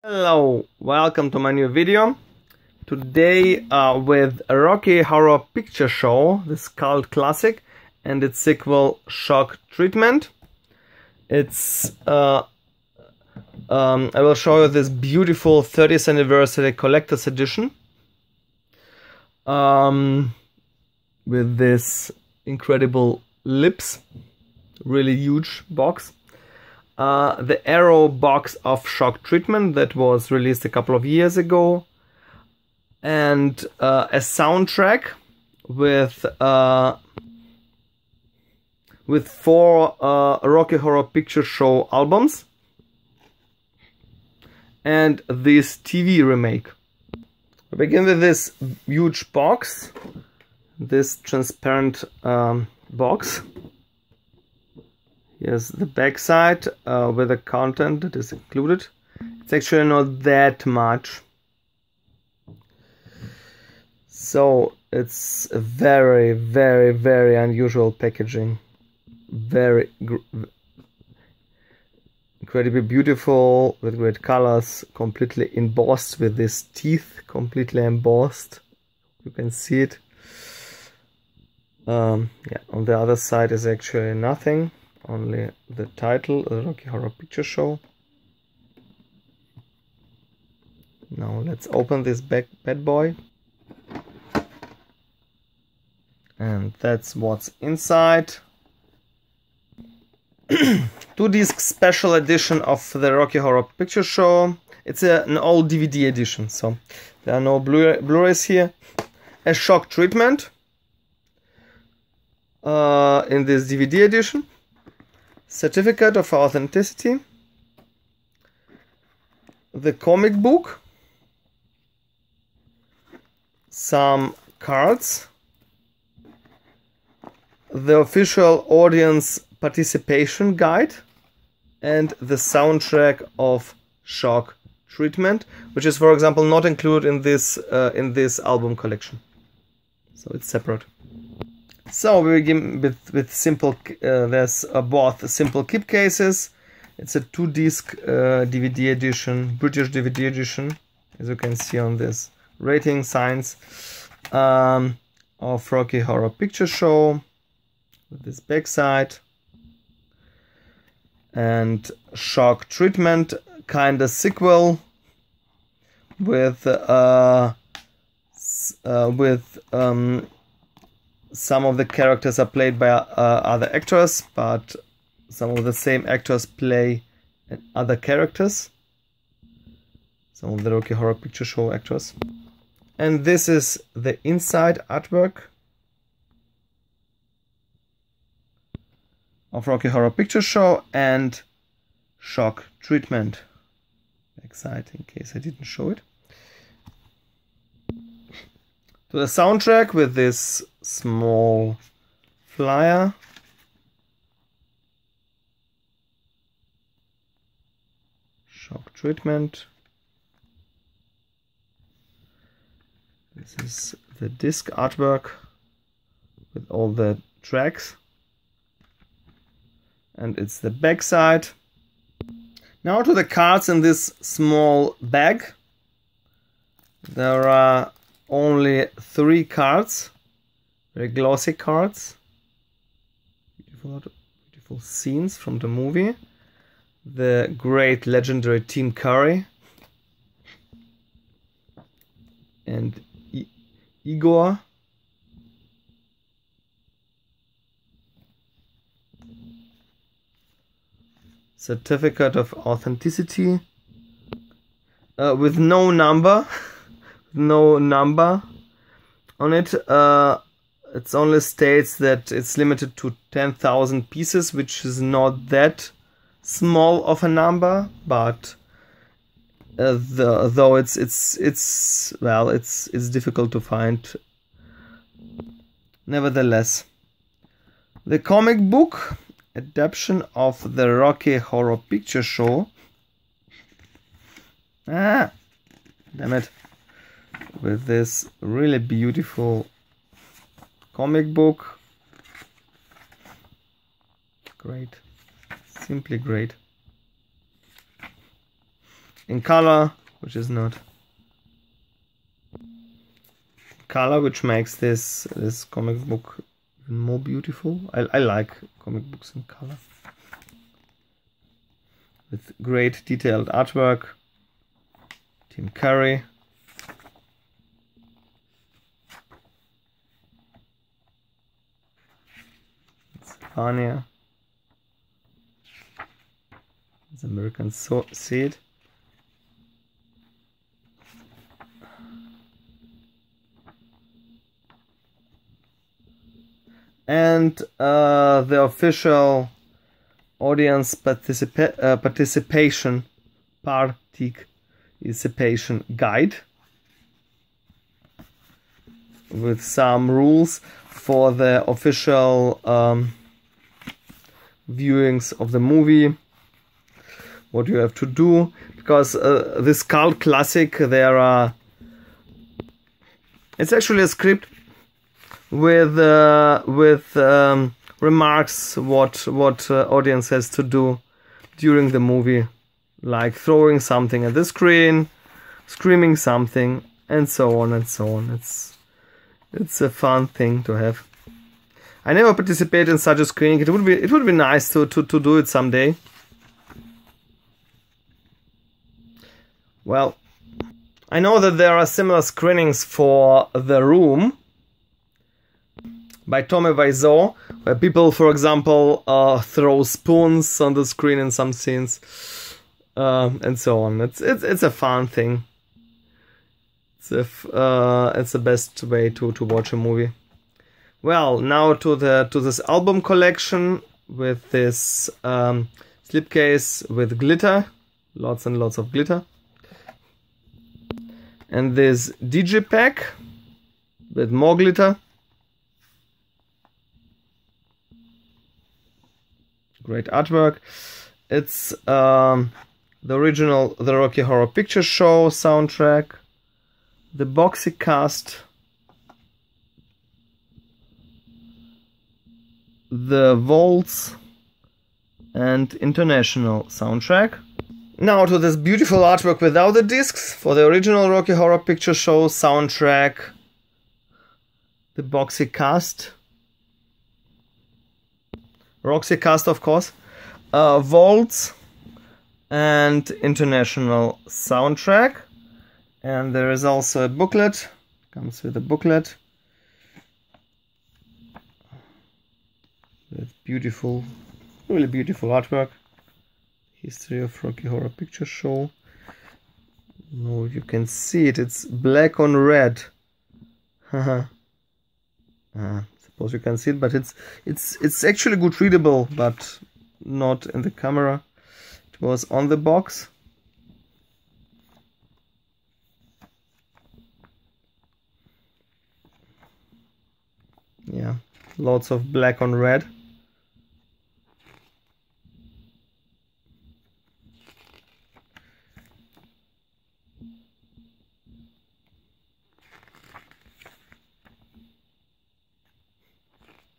Hello, welcome to my new video. Today with Rocky Horror Picture Show, this cult classic, and its sequel Shock Treatment. It's I will show you this beautiful 30th anniversary collector's edition with this incredible lips, really huge box. The Arrow box of Shock Treatment that was released a couple of years ago, and a soundtrack with 4 Rocky Horror Picture Show albums, and this TV remake. We begin with this huge box, this transparent box. Here's the back side with the content that is included. It's actually not that much. So it's a very, very, very unusual packaging. Very incredibly beautiful, with great colors, completely embossed with these teeth, completely embossed. You can see it. Yeah, on the other side is actually nothing. Only the title, the Rocky Horror Picture Show. Now let's open this bad boy. And that's what's inside. 2-disc special edition of the Rocky Horror Picture Show. It's an old DVD edition, so there are no Blu-rays here. A Shock Treatment in this DVD edition. Certificate of authenticity, the comic book, some cards, the official audience participation guide, and the soundtrack of Shock Treatment, which is, for example, not included in this album collection, so it's separate. So we begin with simple, there's both simple keep cases. It's a 2-disc DVD edition, British DVD edition, as you can see on this rating signs of Rocky Horror Picture Show, with this backside, and Shock Treatment, kind of sequel with some of the characters are played by other actors, but some of the same actors play other characters. Some of the Rocky Horror Picture Show actors. And this is the inside artwork of Rocky Horror Picture Show and Shock Treatment. Backside, in case I didn't show it. To the soundtrack with this small flyer. Shock Treatment. This is the disc artwork with all the tracks. And it's the back side. Now to the cards in this small bag. There are only 3 cards, very glossy cards, beautiful scenes from the movie, the great legendary Tim Curry and Igor, certificate of authenticity with no number. No number on it. It only states that it's limited to 10,000 pieces, which is not that small of a number, but though it's difficult to find. Nevertheless, the comic book adaptation of the Rocky Horror Picture Show. Damn it. With this really beautiful comic book. Great. Simply great. in color, which is not color, which makes this comic book even more beautiful. I like comic books in color with great detailed artwork. Tim Curry. It's Vania. It's American Seed. And the official audience participation guide with some rules for the official viewings of the movie. What you have to do, because this cult classic, it's actually a script with remarks what audience has to do during the movie, like throwing something at the screen, screaming something, and so on and so on. It's a fun thing to have. I never participated in such a screening. It would be nice to do it someday. Well, I know that there are similar screenings for The Room by Tommy Wiseau, where people, for example, throw spoons on the screen in some scenes, and so on. It's a fun thing. It's the best way to watch a movie. Well, now to this album collection with this slipcase with glitter, lots and lots of glitter. And this DJ pack with more glitter. Great artwork. It's the original The Rocky Horror Picture Show soundtrack, the Boxy Cast, the Waltz, and International soundtrack. Now to this beautiful artwork without the discs for the original Rocky Horror Picture Show soundtrack, the Boxy Cast, Roxy Cast, of course, Waltz, and International soundtrack. And there is also a booklet, comes with a booklet with beautiful, really beautiful artwork. History of Rocky Horror Picture Show. No, you can see it. It's black on red. Suppose you can see it, but it's actually good readable, but not in the camera. It was on the box. Yeah, lots of black on red.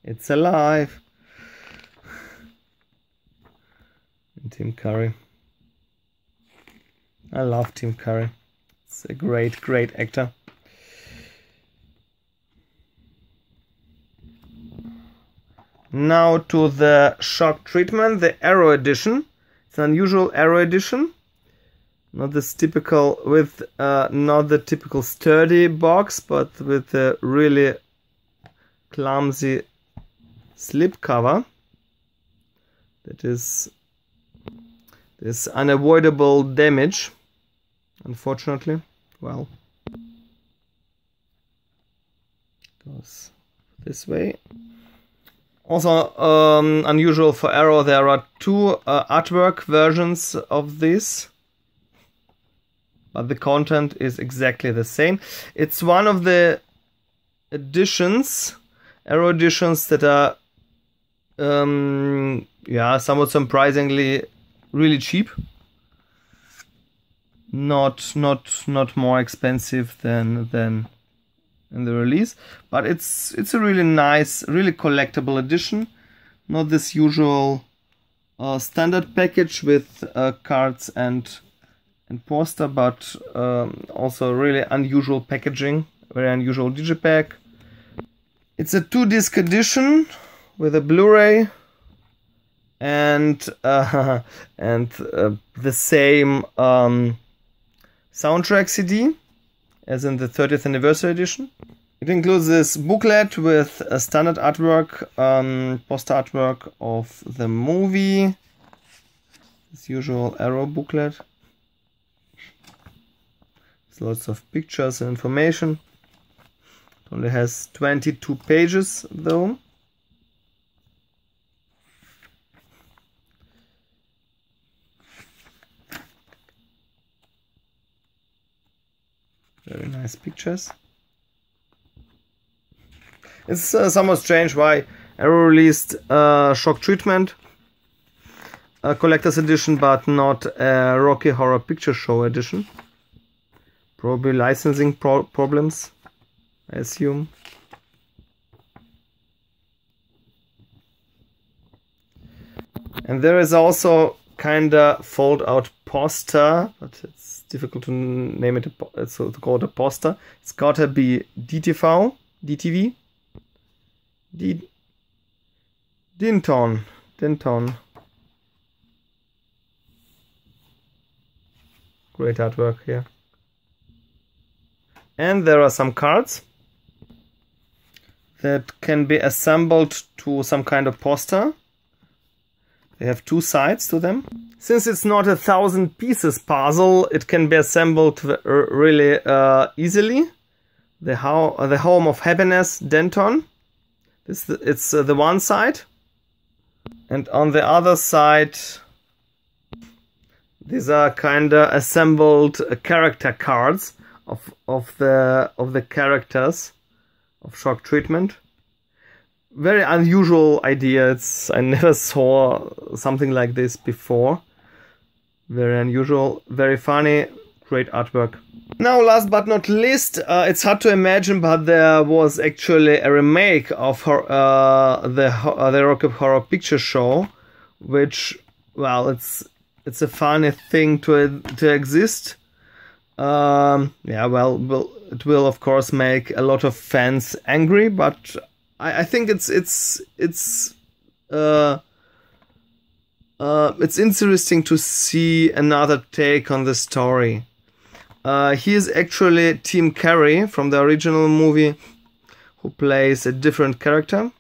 It's alive. And Tim Curry. I love Tim Curry. It's a great, great actor. Now to the shock treatment, the Arrow edition. It's an unusual Arrow edition. Not this typical, with not the typical sturdy box, but with a really clumsy slip cover. That is this unavoidable damage, unfortunately. Well, goes this way. Also unusual for Arrow, there are two artwork versions of this, but the content is exactly the same. It's one of the editions, Arrow editions, that are yeah, somewhat surprisingly really cheap. Not more expensive than in the release, but it's a really nice, really collectible edition. Not this usual standard package with cards and and poster, but also really unusual packaging, very unusual digipack. It's a 2-disc edition with a Blu-ray and the same soundtrack CD as in the 30th anniversary edition. It includes this booklet with a standard artwork, poster artwork of the movie, this usual Arrow booklet. There's lots of pictures and information. It only has 22 pages though. Very nice pictures. It's somewhat strange why Arrow released Shock Treatment, a collector's edition, but not a Rocky Horror Picture Show edition. Probably licensing problems, I assume. And there is also kinda fold-out poster, but it's difficult to name it. So to call it a poster. It's gotta be DTV. Dinton. Great artwork here. And there are some cards that can be assembled to some kind of poster. They have 2 sides to them. Since it's not a 1,000 pieces puzzle, it can be assembled really easily. The Home of Happiness, Denton. It's the one side, and on the other side, these are kinda assembled character cards of the characters of Shock Treatment. Very unusual idea. I never saw something like this before. Very unusual, very funny, great artwork. Now, last but not least, it's hard to imagine, but there was actually a remake of the Rocky Horror Picture Show, which, well, it's a funny thing to exist. Yeah, well, it will of course make a lot of fans angry, but I think it's interesting to see another take on the story. He is actually Tim Curry from the original movie, who plays a different character.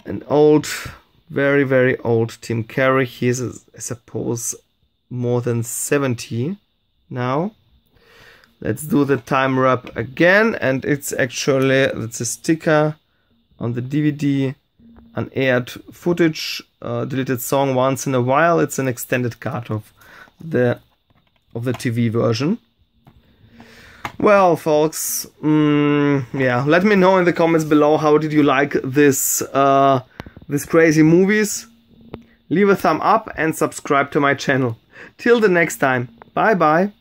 An old, very, very old Tim Curry. He is, I suppose, more than 70 now. Let's do the time wrap again, and it's a sticker on the DVD, unaired footage, deleted song once in a while. It's an extended cut of the TV version. Well, folks, yeah, let me know in the comments below how did you like this crazy movies. Leave a thumb up and subscribe to my channel. Till the next time, bye bye.